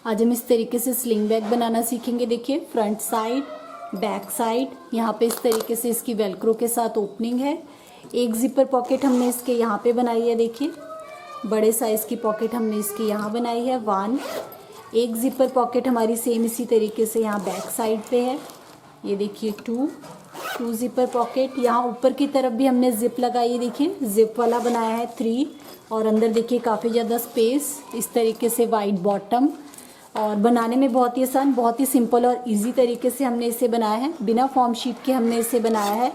आज हम इस तरीके से स्लिंग बैग बनाना सीखेंगे। देखिए फ्रंट साइड, बैक साइड, यहाँ पे इस तरीके से इसकी वेलक्रो के साथ ओपनिंग है। एक जिपर पॉकेट हमने इसके यहाँ पे बनाई है। देखिए बड़े साइज़ की पॉकेट हमने इसकी यहाँ बनाई है 1। एक जिपर पॉकेट हमारी सेम इसी तरीके से यहाँ बैक साइड पे है। ये देखिए 2 जिपर पॉकेट। यहाँ ऊपर की तरफ भी हमने जिप लगाई है। देखिए जिप वाला बनाया है 3। और अंदर देखिए काफ़ी ज़्यादा स्पेस, इस तरीके से वाइड बॉटम। और बनाने में बहुत ही आसान, बहुत ही सिंपल और इजी तरीके से हमने इसे बनाया है। बिना फॉर्म शीट के हमने इसे बनाया है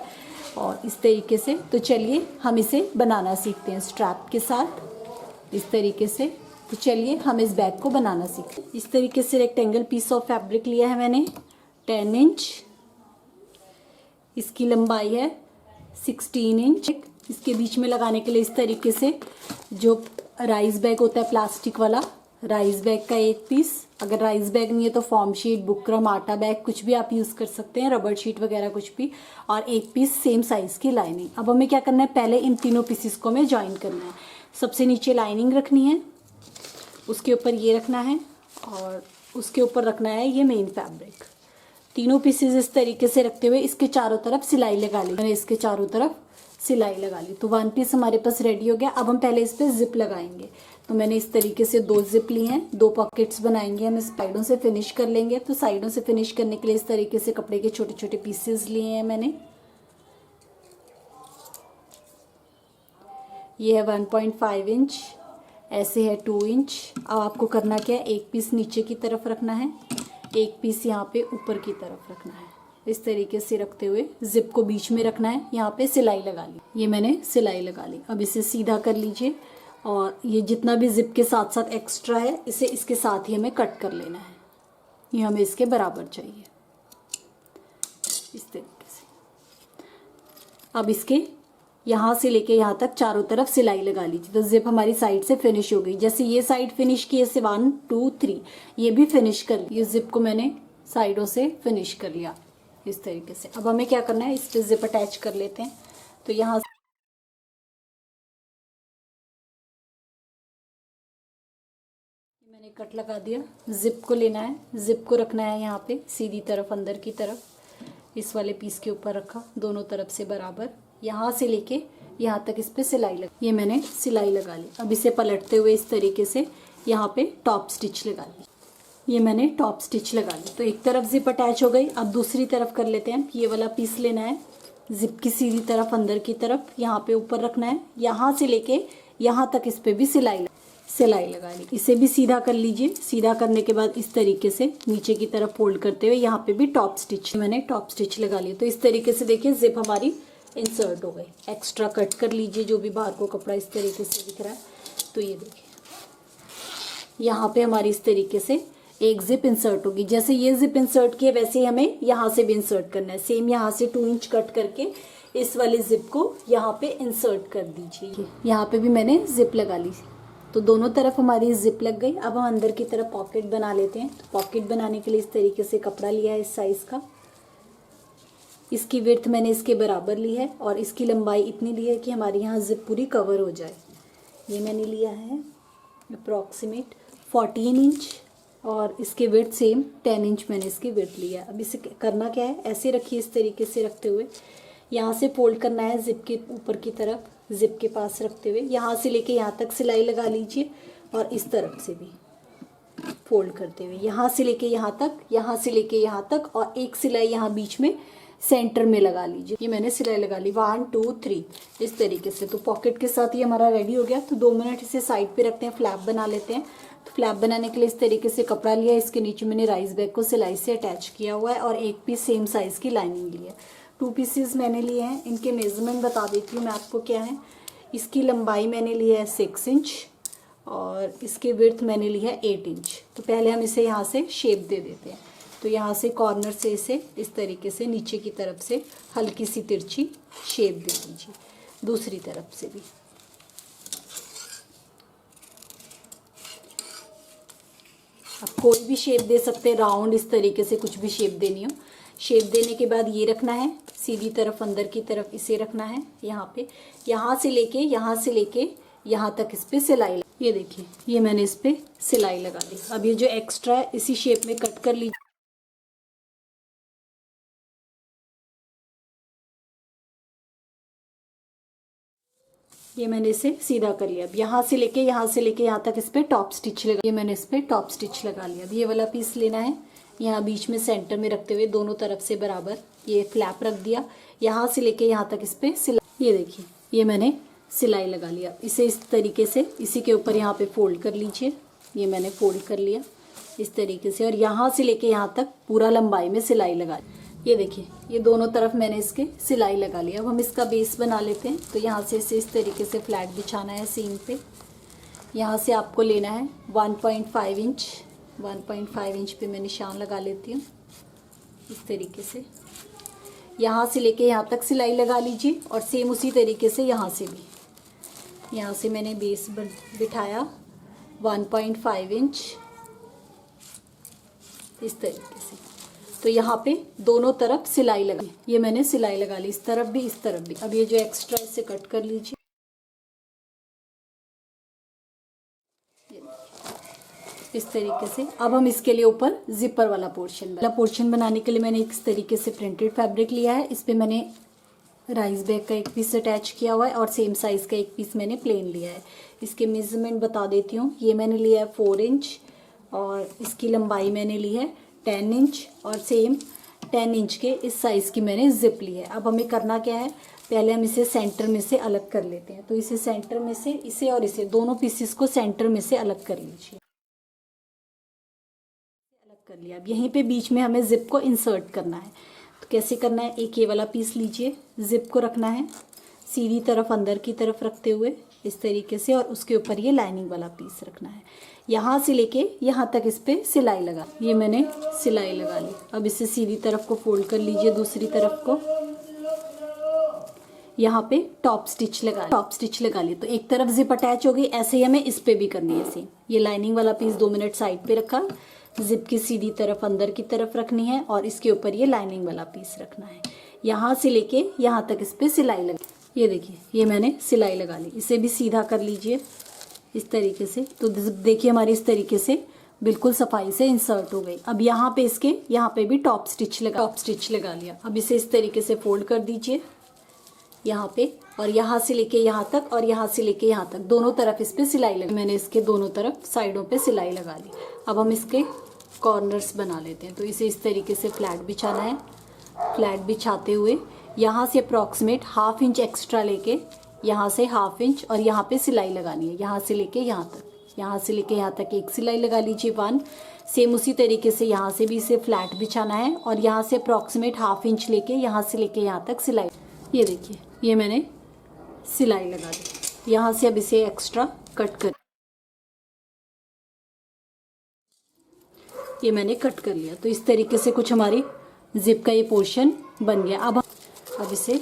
और इस तरीके से। तो चलिए हम इसे बनाना सीखते हैं स्ट्रैप के साथ इस तरीके से। तो चलिए हम इस बैग को बनाना सीखते हैं। इस तरीके से रेक्टेंगल पीस ऑफ फैब्रिक लिया है मैंने 10 इंच। इसकी लंबाई है 16 इंच। इसके बीच में लगाने के लिए इस तरीके से जो राइस बैग होता है प्लास्टिक वाला, राइस बैग का एक पीस। अगर राइस बैग नहीं है तो फॉर्म शीट, बुकरम, आटा बैग कुछ भी आप यूज़ कर सकते हैं, रबड़ शीट वगैरह कुछ भी। और एक पीस सेम साइज़ की लाइनिंग। अब हमें क्या करना है, पहले इन तीनों पीसेस को हमें ज्वाइन करना है। सबसे नीचे लाइनिंग रखनी है, उसके ऊपर ये रखना है और उसके ऊपर रखना है ये मेन फैब्रिक। तीनों पीसेस इस तरीके से रखते हुए इसके चारों तरफ सिलाई लगा ली। मैंने इसके चारों तरफ सिलाई लगा ली। तो 1 पीस हमारे पास रेडी हो गया। अब हम पहले इस पर जिप लगाएंगे। तो मैंने इस तरीके से 2 जिप ली हैं, 2 पॉकेट्स बनाएंगे हम। साइडों से फिनिश कर लेंगे। तो साइडों से फिनिश करने के लिए इस तरीके से कपड़े के छोटे छोटे पीसेस लिए हैं मैंने। ये है 1.5 इंच, ऐसे है 2 इंच। अब आपको करना क्या है, एक पीस नीचे की तरफ रखना है, एक पीस यहाँ पे ऊपर की तरफ रखना है। इस तरीके से रखते हुए जिप को बीच में रखना है। यहाँ पे सिलाई लगा ली, ये मैंने सिलाई लगा ली। अब इसे सीधा कर लीजिए और ये जितना भी जिप के साथ साथ एक्स्ट्रा है इसे इसके साथ ही हमें कट कर लेना है। ये हमें इसके बराबर चाहिए इस तरीके से। अब इसके यहाँ से लेके यहाँ तक चारों तरफ सिलाई लगा लीजिए। तो जिप हमारी साइड से फिनिश हो गई। जैसे ये साइड फिनिश की, ऐसे 1 2 3 ये भी फिनिश कर ली। ये जिप को मैंने साइडों से फिनिश कर लिया इस तरीके से। अब हमें क्या करना है, इस पे जिप अटैच कर लेते हैं। तो यहाँ मैंने कट लगा दिया। जिप को लेना है, जिप को रखना है यहाँ पे सीधी तरफ अंदर की तरफ। इस वाले पीस के ऊपर रखा, दोनों तरफ से बराबर। यहाँ से लेके यहाँ तक इस पे सिलाई लगा, ये मैंने सिलाई लगा ली। अब इसे पलटते हुए इस तरीके से यहाँ पे टॉप स्टिच लगा ली। ये मैंने टॉप स्टिच लगा ली। तो एक तरफ जिप अटैच हो गई। अब दूसरी तरफ कर लेते हैं। ये वाला पीस लेना है, जिप की सीधी तरफ अंदर की तरफ यहाँ पे ऊपर रखना है। यहाँ से लेके यहाँ तक इस पे भी सिलाई लगा ली। इसे भी सीधा कर लीजिए। सीधा करने के बाद इस तरीके से नीचे की तरफ फोल्ड करते हुए यहाँ पे भी टॉप स्टिच, मैंने टॉप स्टिच लगा ली। तो इस तरीके से देखिए जिप हमारी इंसर्ट हो गई। एक्स्ट्रा कट कर लीजिए जो भी बाहर को कपड़ा इस तरीके से दिख रहा है। तो ये देखिए यहाँ पे हमारी इस तरीके से एक जिप इंसर्ट होगी। जैसे ये जिप इंसर्ट किए वैसे ही हमें यहाँ से भी इंसर्ट करना है। सेम यहाँ से 2 इंच कट करके इस वाली जिप को यहाँ पे इंसर्ट कर दीजिए। यहाँ पे भी मैंने जिप लगा ली। तो दोनों तरफ हमारी जिप लग गई। अब हम अंदर की तरफ पॉकेट बना लेते हैं। तो पॉकेट बनाने के लिए इस तरीके से कपड़ा लिया है इस साइज़ का। इसकी विड्थ मैंने इसके बराबर ली है और इसकी लंबाई इतनी ली है कि हमारी यहाँ जिप पूरी कवर हो जाए। ये मैंने लिया है अप्रॉक्सीमेट 14 इंच और इसके विड्थ सेम 10 इंच मैंने इसकी विड्थ लिया। अब इसे करना क्या है, ऐसे रखिए इस तरीके से रखते हुए यहाँ से फोल्ड करना है जिप के ऊपर की तरफ, जिप के पास रखते हुए यहाँ से लेके यहाँ तक सिलाई लगा लीजिए और इस तरफ से भी फोल्ड करते हुए यहाँ से लेके यहाँ तक, यहाँ से लेके यहाँ तक और एक सिलाई यहाँ बीच में सेंटर में लगा लीजिए। ये मैंने सिलाई लगा ली 1 2 3 इस तरीके से। तो पॉकेट के साथ ये हमारा रेडी हो गया। तो 2 मिनट इसे साइड पे रखते हैं, फ्लैप बना लेते हैं। तो फ्लैप बनाने के लिए इस तरीके से कपड़ा लिया है। इसके नीचे मैंने राइस बैग को सिलाई से अटैच किया हुआ है और एक पीस सेम साइज़ की लाइनिंग ली है। 2 पीसेस मैंने लिए हैं। इनके मेजरमेंट बता देती हूँ मैं आपको क्या है। इसकी लंबाई मैंने ली है 6 इंच और इसकी विड्थ मैंने ली है 8 इंच। तो पहले हम इसे यहाँ से शेप दे देते हैं। तो यहाँ से कॉर्नर से इसे इस तरीके से नीचे की तरफ से हल्की सी तिरछी शेप दे दीजिए। दूसरी तरफ से भी आप कोई भी शेप दे सकते हैं, राउंड इस तरीके से कुछ भी शेप देनी हो। शेप देने के बाद ये रखना है सीधी तरफ अंदर की तरफ, इसे रखना है यहाँ पे। यहाँ से लेके यहाँ तक इस पे सिलाई। ये देखिए, ये मैंने इस पे सिलाई लगा दी। अब ये जो एक्स्ट्रा है इसी शेप में कट कर लीजिए। ये मैंने इसे सीधा कर लिया। अब यहाँ से लेके यहाँ तक इस पे टॉप स्टिच लगा। ये मैंने इस पे टॉप स्टिच लगा लिया। अब ये वाला पीस लेना है, यहाँ बीच में सेंटर में रखते हुए दोनों तरफ से बराबर ये फ्लैप रख दिया। यहाँ से लेके यहाँ तक इस पे सिलाई। ये देखिए, ये मैंने सिलाई लगा लिया। इसे इस तरीके से इसी के ऊपर यहाँ पे फोल्ड कर लीजिए। ये मैंने फोल्ड कर लिया इस तरीके से, और यहाँ से लेके यहाँ तक पूरा लंबाई में सिलाई लगा। ये देखिए, ये दोनों तरफ मैंने इसके सिलाई लगा लिया। अब हम इसका बेस बना लेते हैं। तो यहाँ से इसे इस तरीके से फ्लैट बिछाना है सीम पे। यहाँ से आपको लेना है 1.5 इंच। 1.5 इंच पे मैं निशान लगा लेती हूँ इस तरीके से। यहाँ से लेके यहाँ तक सिलाई लगा लीजिए, और सेम उसी तरीके से यहाँ से भी। यहाँ से मैंने बेस बिठाया 1.5 इंच इस तरीके से। तो यहाँ पे दोनों तरफ सिलाई लगा, ये मैंने सिलाई लगा ली, इस तरफ भी इस तरफ भी। अब ये जो एक्स्ट्रा इसे कट कर लीजिए इस तरीके से। अब हम इसके लिए ऊपर जिपर वाला पोर्शन बनाने के लिए मैंने इस तरीके से प्रिंटेड फैब्रिक लिया है। इस पे मैंने राइस बैग का एक पीस अटैच किया हुआ है, और सेम साइज का एक पीस मैंने प्लेन लिया है। इसके मेजरमेंट बता देती हूँ। ये मैंने लिया है 4 इंच, और इसकी लंबाई मैंने ली है 10 इंच, और सेम 10 इंच के इस साइज़ की मैंने जिप ली है। अब हमें करना क्या है, पहले हम इसे सेंटर में से अलग कर लेते हैं। तो इसे सेंटर में से, इसे और इसे दोनों पीसेस को सेंटर में से अलग कर लीजिए। अलग कर लिया। अब यहीं पे बीच में हमें जिप को इंसर्ट करना है। तो कैसे करना है, एक ये वाला पीस लीजिए, जिप को रखना है सीधी तरफ अंदर की तरफ रखते हुए इस तरीके से, और उसके ऊपर ये लाइनिंग वाला पीस रखना है। यहाँ से लेके यहाँ तक इस पे सिलाई लगा। ये मैंने सिलाई लगा ली। अब इसे सीधी तरफ को फोल्ड कर लीजिए, दूसरी तरफ को यहाँ पे टॉप स्टिच लगा ली। तो एक तरफ जिप अटैच हो गई। ऐसे ही हमें इस पे भी करनी है सेम। ये लाइनिंग वाला पीस 2 मिनट साइड पे रखा, जिप की सीधी तरफ अंदर की तरफ रखनी है, और इसके ऊपर ये लाइनिंग वाला पीस रखना है। यहाँ से लेके यहाँ तक इस पे सिलाई लगी। ये देखिए, ये मैंने सिलाई लगा ली। इसे भी सीधा कर लीजिए इस तरीके से। तो देखिए, हमारी इस तरीके से बिल्कुल सफाई से इंसर्ट हो गई। अब यहाँ पे इसके यहाँ पे भी टॉप स्टिच लगा लिया। अब इसे इस तरीके से फोल्ड कर दीजिए यहाँ पे, और यहाँ से लेके यहाँ तक, और यहाँ से लेके यहाँ तक दोनों तरफ इस पे सिलाई लगी। मैंने इसके दोनों तरफ साइडों पे सिलाई लगा ली। अब हम इसके कॉर्नर्स बना लेते हैं। तो इसे इस तरीके से फ्लैट बिछाना है। फ्लैट बिछाते हुए यहाँ से अप्रॉक्सीमेट 1/2 इंच एक्स्ट्रा लेके यहाँ से 1/2 इंच, और यहाँ पे सिलाई लगानी है। यहाँ से लेके यहाँ तक एक सिलाई लगा लीजिए 1। सेम उसी तरीके से यहाँ से भी इसे फ्लैट बिछाना है, और यहाँ से अप्रॉक्सीमेट 1/2 इंच लेके यहाँ तक सिलाई। ये देखिए, ये मैंने सिलाई लगा दी। यहाँ से अब इसे एक्स्ट्रा कट कर, ये मैंने कट कर लिया। तो इस तरीके से कुछ हमारी जिप का ये पोर्शन बन गया। अब इसे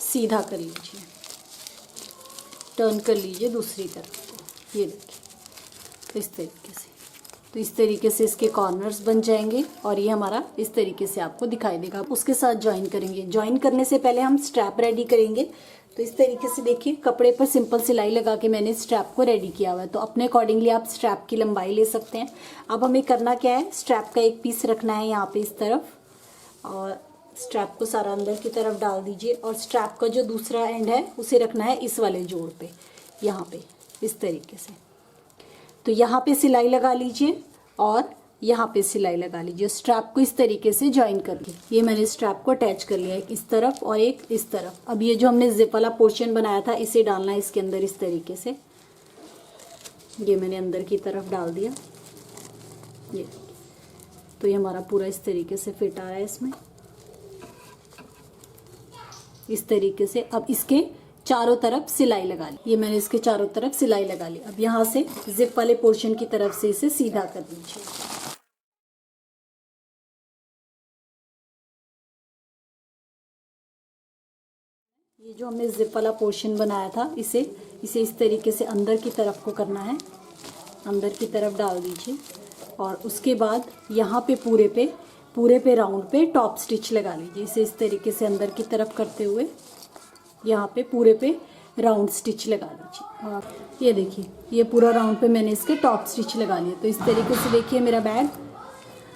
सीधा कर लीजिए, टर्न कर लीजिए दूसरी तरफ को। ये देखिए, तो इस तरीके से इसके कॉर्नर्स बन जाएंगे, और ये हमारा इस तरीके से आपको दिखाई देगा। उसके साथ ज्वाइन करेंगे। ज्वाइन करने से पहले हम स्ट्रैप रेडी करेंगे। तो इस तरीके से देखिए, कपड़े पर सिंपल सिलाई लगा के मैंने स्ट्रैप को रेडी किया हुआ है। तो अपने अकॉर्डिंगली आप स्ट्रैप की लंबाई ले सकते हैं। अब हमें करना क्या है, स्ट्रैप का एक पीस रखना है यहाँ पे इस तरफ, और स्ट्रैप को सारा अंदर की तरफ डाल दीजिए, और स्ट्रैप का जो दूसरा एंड है उसे रखना है इस वाले जोड़ पे, यहाँ पे इस तरीके से। तो यहाँ पे सिलाई लगा लीजिए, और यहाँ पे सिलाई लगा लीजिए। स्ट्रैप को इस तरीके से ज्वाइन कर लीजिए। ये मैंने स्ट्रैप को अटैच कर लिया, एक इस तरफ और एक इस तरफ। अब ये जो हमने जिप वाला पोर्शन बनाया था, इसे डालना है इसके अंदर इस तरीके से। ये मैंने अंदर की तरफ डाल दिया। ये तो ये हमारा पूरा इस तरीके से फिट आ रहा है इसमें, इस तरीके से। अब इसके चारों तरफ सिलाई लगा ली। ये मैंने इसके चारों तरफ सिलाई लगा ली। अब यहाँ से जिप वाले पोर्शन की तरफ से इसे सीधा कर दीजिए। ये जो हमने जिप वाला पोर्शन बनाया था, इसे इस तरीके से अंदर की तरफ को करना है, अंदर की तरफ डाल दीजिए। और उसके बाद यहाँ पे पूरे पे राउंड पे टॉप स्टिच लगा लीजिए। इसे इस तरीके से अंदर की तरफ करते हुए यहाँ पे पूरे पे राउंड स्टिच लगा लीजिए। ये देखिए, ये पूरा राउंड पे मैंने इसके टॉप स्टिच लगा लिया। तो इस तरीके से देखिए मेरा बैग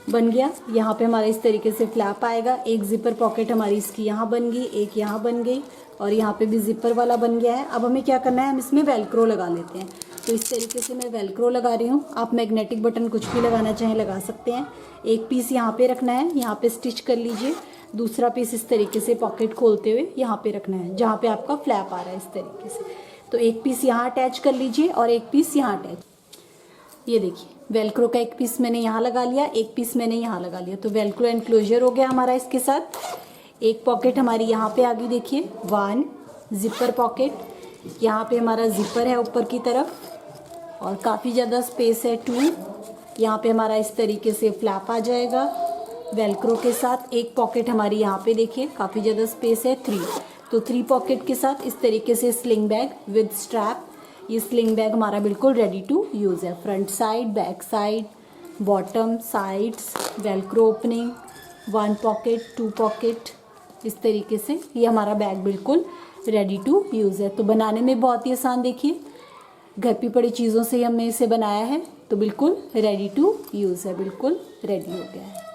बन गया। यहाँ पे हमारा इस तरीके से फ्लैप आएगा। एक जिपर पॉकेट हमारी इसकी यहाँ बन गई, एक यहाँ बन गई और यहाँ पे भी जिपर वाला बन गया है। अब हमें क्या करना है, हम इसमें वेलक्रो लगा लेते हैं। तो इस तरीके से मैं वेलक्रो लगा रही हूँ। आप मैग्नेटिक बटन कुछ भी लगाना चाहें लगा सकते हैं। एक पीस यहाँ पे रखना है, यहाँ पे स्टिच कर लीजिए। दूसरा पीस इस तरीके से पॉकेट खोलते हुए यहाँ पे रखना है, जहाँ पे आपका फ्लैप आ रहा है इस तरीके से। तो एक पीस यहाँ अटैच कर लीजिए और एक पीस यहाँ अटैच। ये देखिए, वेलक्रो का एक पीस मैंने यहाँ लगा लिया, एक पीस मैंने यहाँ लगा लिया। तो वेलक्रो एनक्लोजर हो गया हमारा इसके साथ। एक पॉकेट हमारी यहाँ पे आ गई, देखिए 1 जिपर पॉकेट। यहाँ पे हमारा जिपर है ऊपर की तरफ और काफ़ी ज़्यादा स्पेस है 2। यहाँ पे हमारा इस तरीके से फ्लैप आ जाएगा वेलक्रो के साथ। एक पॉकेट हमारी यहाँ पे देखिए काफ़ी ज़्यादा स्पेस है 3। तो 3 पॉकेट के साथ इस तरीके से स्लिंग बैग विद स्ट्रैप। ये स्लिंग बैग हमारा बिल्कुल रेडी टू यूज़ है। Front side, back side, bottom, sides, Velcro opening, 1 pocket, 2 pocket, इस तरीके से ये हमारा बैग बिल्कुल रेडी टू यूज़ है। तो बनाने में बहुत ही आसान, देखिए घर पे पड़ी चीज़ों से हमने इसे बनाया है। तो बिल्कुल रेडी टू यूज़ है, बिल्कुल रेडी हो गया है।